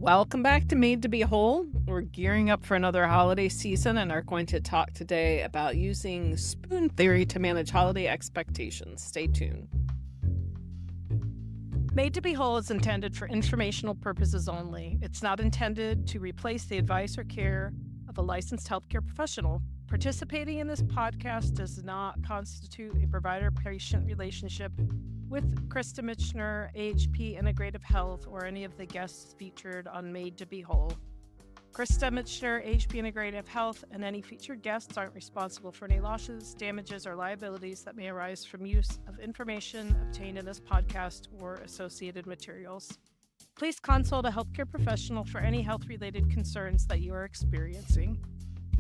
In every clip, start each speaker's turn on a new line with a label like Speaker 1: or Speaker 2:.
Speaker 1: Welcome back to Made to Be Whole. We're gearing up for another holiday season and are going to talk today about using spoon theory to manage holiday expectations. Stay tuned. Made to Be Whole is intended for informational purposes only. It's not intended to replace the advice or care of a licensed healthcare professional. Participating in this podcast does not constitute a provider-patient relationship with Krista Michener, AHP Integrative Health, or any of the guests featured on Made to Be Whole. Krista Michener, AHP Integrative Health, and any featured guests aren't responsible for any losses, damages, or liabilities that may arise from use of information obtained in this podcast or associated materials. Please consult a healthcare professional for any health-related concerns that you are experiencing.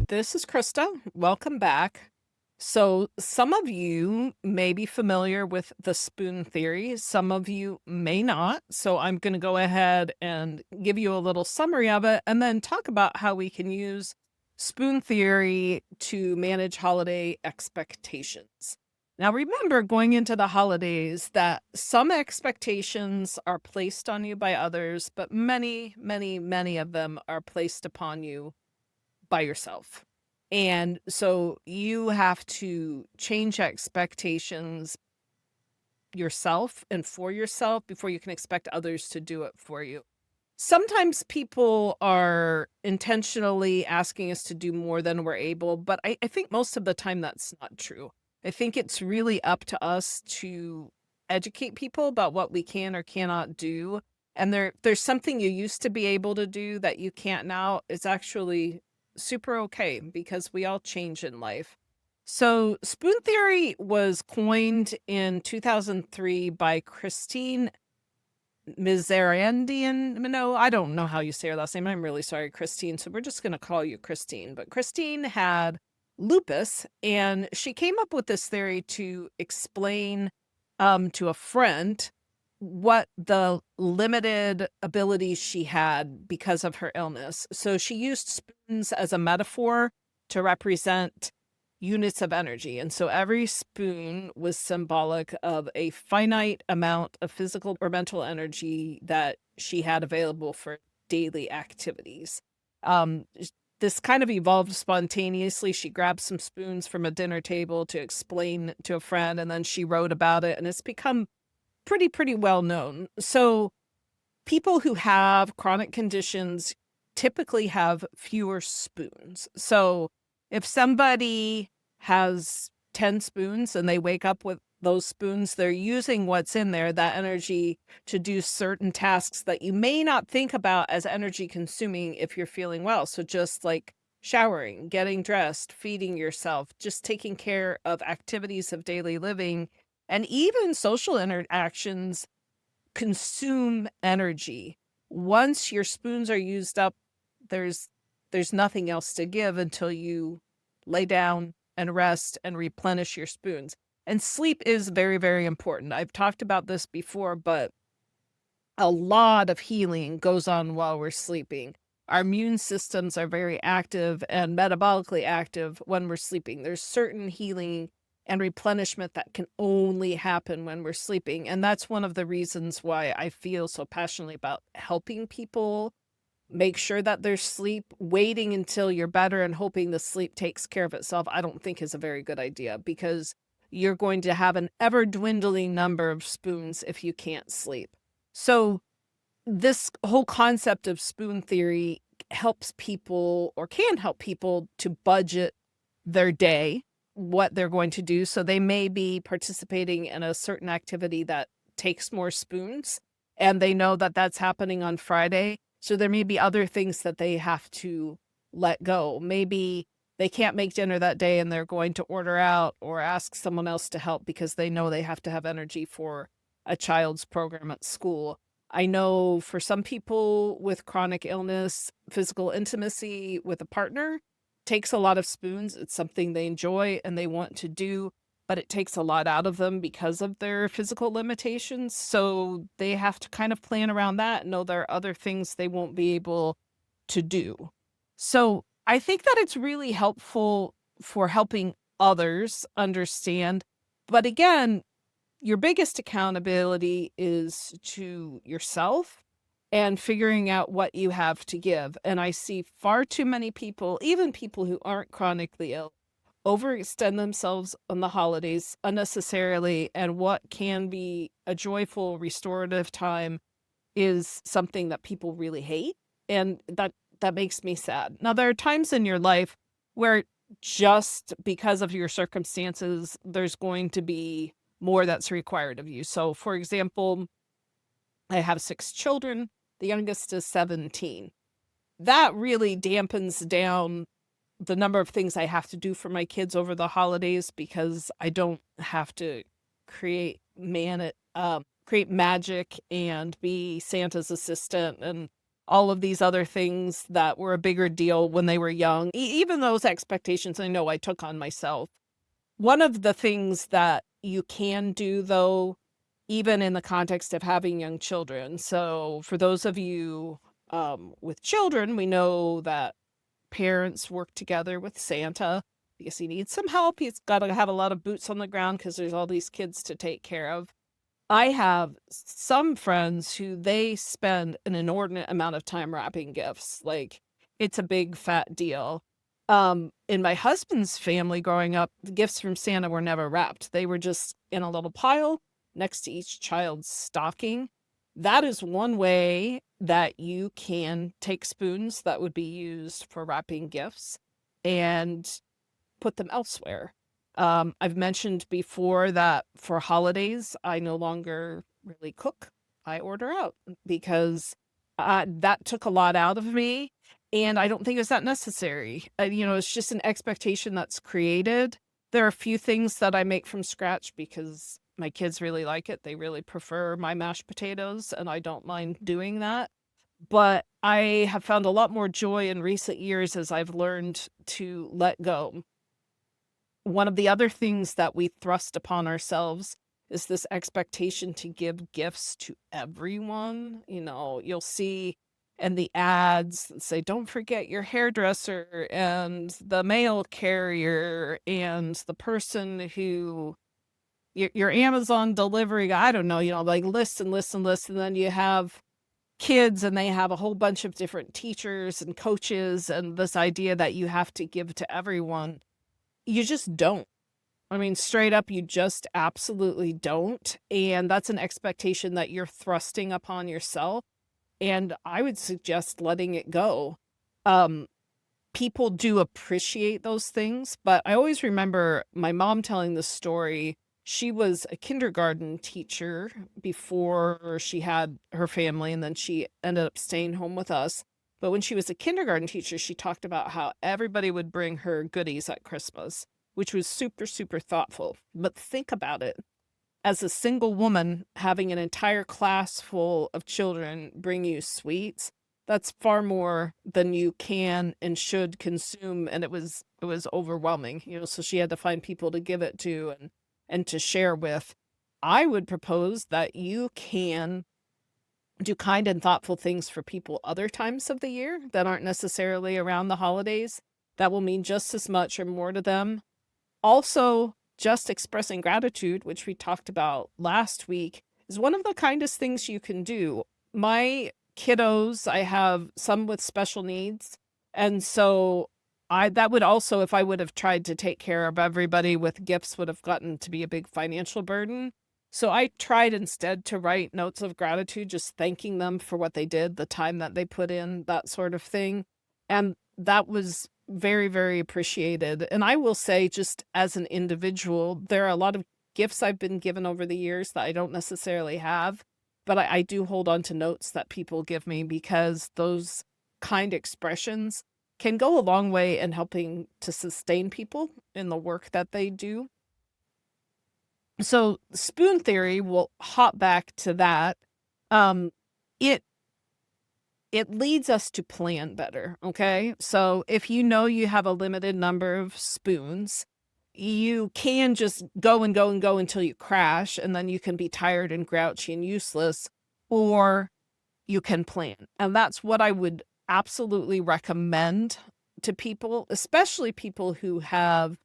Speaker 1: This is Krista. Welcome back. So some of you may be familiar with the spoon theory. Some of you may not. So I'm going to go ahead and give you a little summary of it and then talk about how we can use spoon theory to manage holiday expectations. Now, remember, going into the holidays, that some expectations are placed on you by others, but many, many, many of them are placed upon you by yourself. And so you have to change expectations yourself and for yourself before you can expect others to do it for you. Sometimes people are intentionally asking us to do more than we're able, but I think most of the time that's not true. I think it's really up to us to educate people about what we can or cannot do. And there's something you used to be able to do that you can't now. It's actually super okay because we all change in life. So spoon theory was coined in 2003 by Christine Michener. No, I don't know how you say her last name. I'm really sorry, Christine. So we're just going to call you Christine. But Christine had lupus, and she came up with this theory to explain to a friend what the limited abilities she had because of her illness. So she used spoons as a metaphor to represent units of energy. And so every spoon was symbolic of a finite amount of physical or mental energy that she had available for daily activities. This kind of evolved spontaneously. She grabbed some spoons from a dinner table to explain to a friend, and then she wrote about it, and it's become pretty well known. So people who have chronic conditions typically have fewer spoons. So if somebody has 10 spoons and they wake up with those spoons, they're using what's in there, that energy, to do certain tasks that you may not think about as energy consuming if you're feeling well. So just like showering, getting dressed, feeding yourself, just taking care of activities of daily living, and even social interactions consume energy. Once your spoons are used up, there's nothing else to give until you lay down and rest and replenish your spoons. And sleep is very, very important. I've talked about this before, but a lot of healing goes on while we're sleeping. Our immune systems are very active and metabolically active when we're sleeping. There's certain healing and replenishment that can only happen when we're sleeping. And that's one of the reasons why I feel so passionately about helping people make sure that their sleep. Waiting until you're better and hoping the sleep takes care of itself, I don't think is a very good idea, because you're going to have an ever dwindling number of spoons if you can't sleep. So this whole concept of spoon theory helps people, or can help people, to budget their day, what they're going to do. So they may be participating in a certain activity that takes more spoons, and they know that that's happening on Friday. So there may be other things that they have to let go. Maybe they can't make dinner that day and they're going to order out or ask someone else to help because they know they have to have energy for a child's program at school. I know for some people with chronic illness, physical intimacy with a partner takes a lot of spoons. It's something they enjoy and they want to do, but it takes a lot out of them because of their physical limitations. So they have to kind of plan around that and know there are other things they won't be able to do. So I think that it's really helpful for helping others understand. But again, your biggest accountability is to yourself and figuring out what you have to give. And I see far too many people, even people who aren't chronically ill, overextend themselves on the holidays unnecessarily. And what can be a joyful, restorative time is something that people really hate. And that makes me sad. Now, there are times in your life where just because of your circumstances, there's going to be more that's required of you. So, for example, I have 6 children. The youngest is 17. That really dampens down the number of things I have to do for my kids over the holidays because I don't have to create create magic and be Santa's assistant and all of these other things that were a bigger deal when they were young. Even those expectations I know I took on myself. One of the things that you can do, though, even in the context of having young children. So for those of you with children, we know that parents work together with Santa because he needs some help. He's got to have a lot of boots on the ground because there's all these kids to take care of. I have some friends who they spend an inordinate amount of time wrapping gifts. Like, it's a big fat deal. In my husband's family growing up, the gifts from Santa were never wrapped. They were just in a little pile next to each child's stocking. That is one way that you can take spoons that would be used for wrapping gifts and put them elsewhere. I've mentioned before that for holidays, I no longer really cook. I order out because that took a lot out of me. And I don't think it's that necessary. It's just an expectation that's created. There are a few things that I make from scratch because my kids really like it. They really prefer my mashed potatoes, and I don't mind doing that. But I have found a lot more joy in recent years as I've learned to let go. One of the other things that we thrust upon ourselves is this expectation to give gifts to everyone. You'll see in the ads that say, don't forget your hairdresser and the mail carrier and the person who your Amazon delivery guy. I don't know, like lists and lists and lists. And then you have kids and they have a whole bunch of different teachers and coaches and this idea that you have to give to everyone. You just don't. I mean, straight up, you just absolutely don't. And that's an expectation that you're thrusting upon yourself. And I would suggest letting it go. People do appreciate those things, but I always remember my mom telling the story. She was a kindergarten teacher before she had her family, and then she ended up staying home with us. But when she was a kindergarten teacher, she talked about how everybody would bring her goodies at Christmas, which was super, super thoughtful. But think about it. As a single woman, having an entire class full of children bring you sweets, that's far more than you can and should consume. And it was overwhelming, so she had to find people to give it to and to share with. I would propose that you can do kind and thoughtful things for people other times of the year that aren't necessarily around the holidays. That will mean just as much or more to them. Also, just expressing gratitude, which we talked about last week, is one of the kindest things you can do. My kiddos, I have some with special needs. And so that would also, if I would have tried to take care of everybody with gifts, would have gotten to be a big financial burden. So I tried instead to write notes of gratitude, just thanking them for what they did, the time that they put in, that sort of thing. And that was very, very appreciated. And I will say, just as an individual, there are a lot of gifts I've been given over the years that I don't necessarily have, but I do hold on to notes that people give me because those kind expressions can go a long way in helping to sustain people in the work that they do. So spoon theory, will hop back to that. It leads us to plan better, okay? So if you know you have a limited number of spoons, you can just go and go and go until you crash, and then you can be tired and grouchy and useless, or you can plan. And that's what I would absolutely recommend to people, especially people who have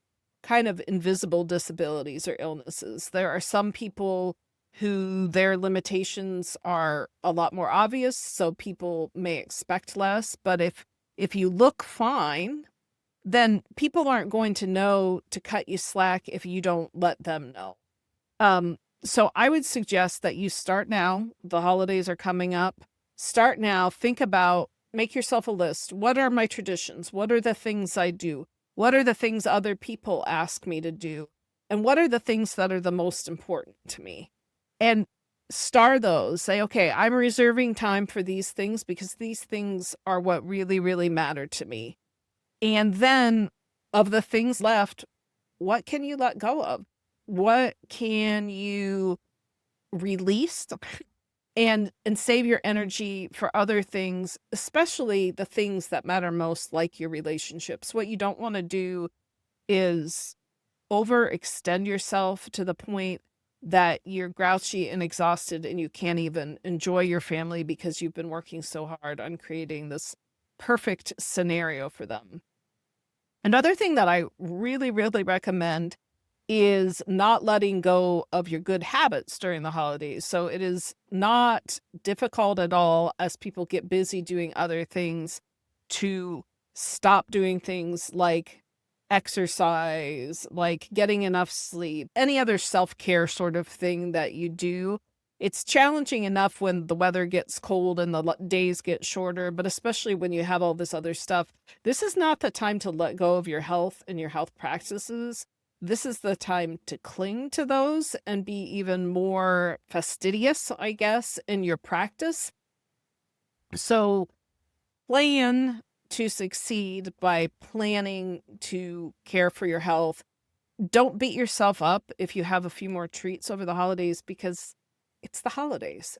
Speaker 1: kind of invisible disabilities or illnesses. There are some people who their limitations are a lot more obvious, so people may expect less. But if you look fine, then people aren't going to know to cut you slack if you don't let them know. So I would suggest that you start now. The holidays are coming up. Start now. Think about, make yourself a list. What are my traditions? What are the things I do? What are the things other people ask me to do? And what are the things that are the most important to me? And star those. Say, okay, I'm reserving time for these things because these things are what really, really matter to me. And then of the things left, what can you let go of? What can you release and save your energy for other things, especially the things that matter most, like your relationships? What you don't want to do is overextend yourself to the point that you're grouchy and exhausted and you can't even enjoy your family because you've been working so hard on creating this perfect scenario for them. Another thing that I really, really recommend is not letting go of your good habits during the holidays. So it is not difficult at all as people get busy doing other things to stop doing things like exercise, like getting enough sleep, any other self-care sort of thing that you do. It's challenging enough when the weather gets cold and the days get shorter, but especially when you have all this other stuff. This is not the time to let go of your health and your health practices. This is the time to cling to those and be even more fastidious, I guess, in your practice. So plan to succeed by planning to care for your health. Don't beat yourself up if you have a few more treats over the holidays because it's the holidays.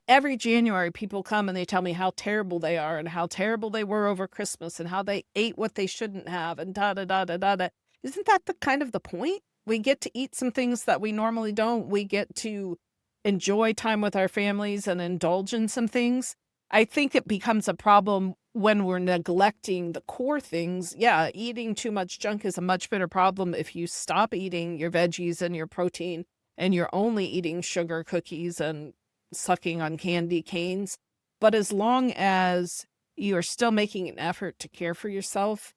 Speaker 1: Every January people come and they tell me how terrible they are and how terrible they were over Christmas and how they ate what they shouldn't have and da da da da da da. Isn't that the kind of the point? We get to eat some things that we normally don't. We get to enjoy time with our families and indulge in some things. I think it becomes a problem when we're neglecting the core things. Yeah, eating too much junk is a much bigger problem if you stop eating your veggies and your protein and you're only eating sugar cookies and sucking on candy canes. But as long as you are still making an effort to care for yourself,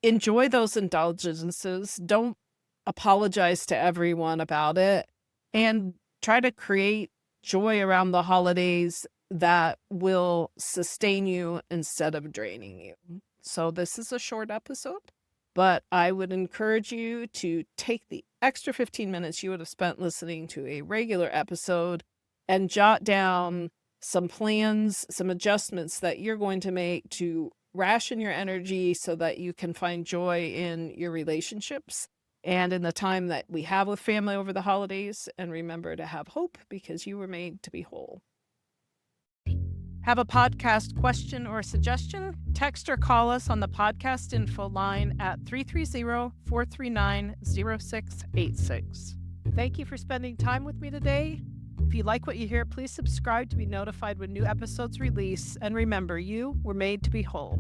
Speaker 1: enjoy those indulgences. Don't apologize to everyone about it, and try to create joy around the holidays that will sustain you instead of draining you. So this is a short episode, but I would encourage you to take the extra 15 minutes you would have spent listening to a regular episode and jot down some plans, some adjustments that you're going to make to ration your energy so that you can find joy in your relationships and in the time that we have with family over the holidays. And remember to have hope because you were made to be whole. Have a podcast question or suggestion? Text or call us on the podcast info line at 330-439-0686. Thank you for spending time with me today. If you like what you hear, please subscribe to be notified when new episodes release. And remember, you were made to be whole.